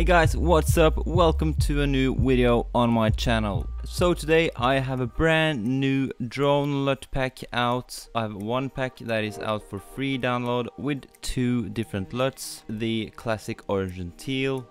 Hey guys, what's up? Welcome to a new video on my channel. So today I have a brand new drone Lut Pack out. I have one pack that is out for free download with two different LUTs, the classic orange and teal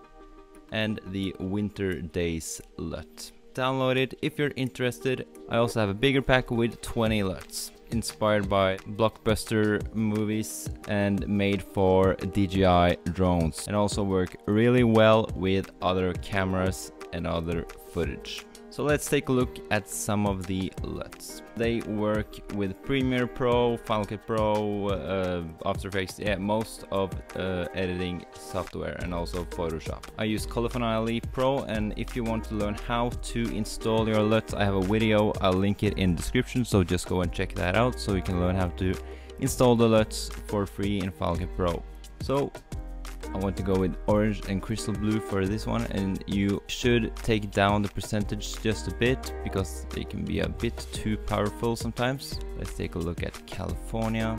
and the winter days LUT. Download it if you're interested. I also have a bigger pack with 20 LUTs, inspired by blockbuster movies and made for DJI drones, and also work really well with other cameras and other footage. So let's take a look at some of the LUTs. They work with Premiere Pro, Final Cut Pro, After Effects, yeah, most of editing software, and also Photoshop. I use California.cube Pro, and if you want to learn how to install your LUT, I have a video, I'll link it in the description, so just go and check that out so you can learn how to install the LUTs for free in Final Cut Pro. So I want to go with orange and crystal blue for this one, and you should take down the percentage just a bit because they can be a bit too powerful sometimes. Let's take a look at California,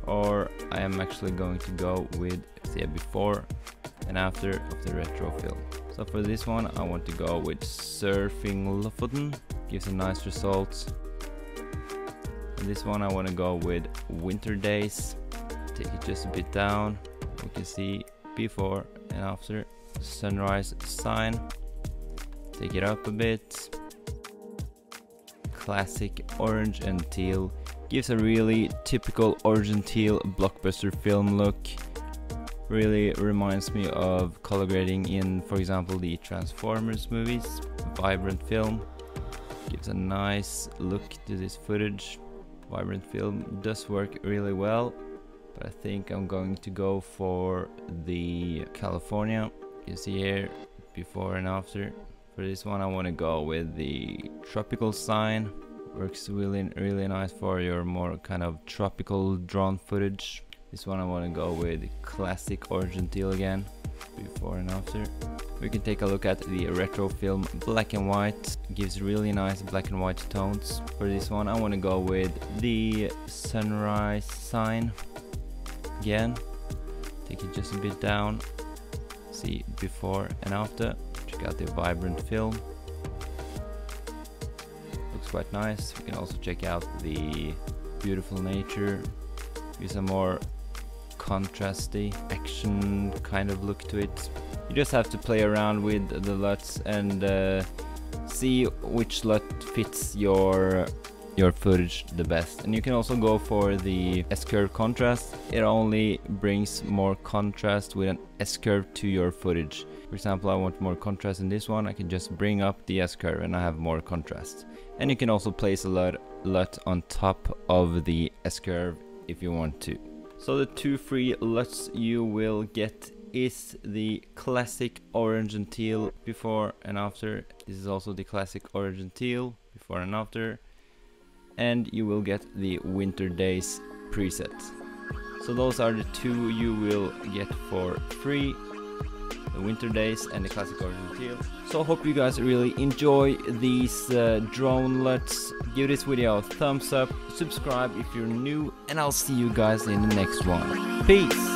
or I am actually going to go with say before and after of the retro film. So for this one I want to go with surfing Lofoten, gives a nice result. And this one I want to go with winter days, take it just a bit down. We can see before and after sunrise sign, take it up a bit. Classic orange and teal, gives a really typical orange and teal blockbuster film look. Really reminds me of color grading in, for example, the Transformers movies. Vibrant film, gives a nice look to this footage. Vibrant film does work really well, but I think I'm going to go for the California. You see here before and after. For this one I want to go with the tropical sign. Works really nice for your more kind of tropical drone footage. This one I want to go with classic orange and teal again, before and after. We can take a look at the retro film black and white, gives really nice black and white tones. For this one I want to go with the sunrise sign. Again, take it just a bit down, see before and after. Check out the vibrant film, looks quite nice. We can also check out the beautiful nature, use a more contrasty action kind of look to it. You just have to play around with the LUTs and see which LUT fits your footage the best. And you can also go for the S-curve contrast. It only brings more contrast with an S-curve to your footage. For example, I want more contrast in this one, I can just bring up the S-curve and I have more contrast. And you can also place a LUT on top of the S-curve if you want to. So the two free LUTs you will get is the classic orange and teal before and after. This is also the classic orange and teal before and after. And you will get the winter days preset. So those are the two you will get for free, the winter days and the classic orange and teal. So hope you guys really enjoy these drone LUTs. Give this video a thumbs up, subscribe if you're new, and I'll see you guys in the next one. Peace!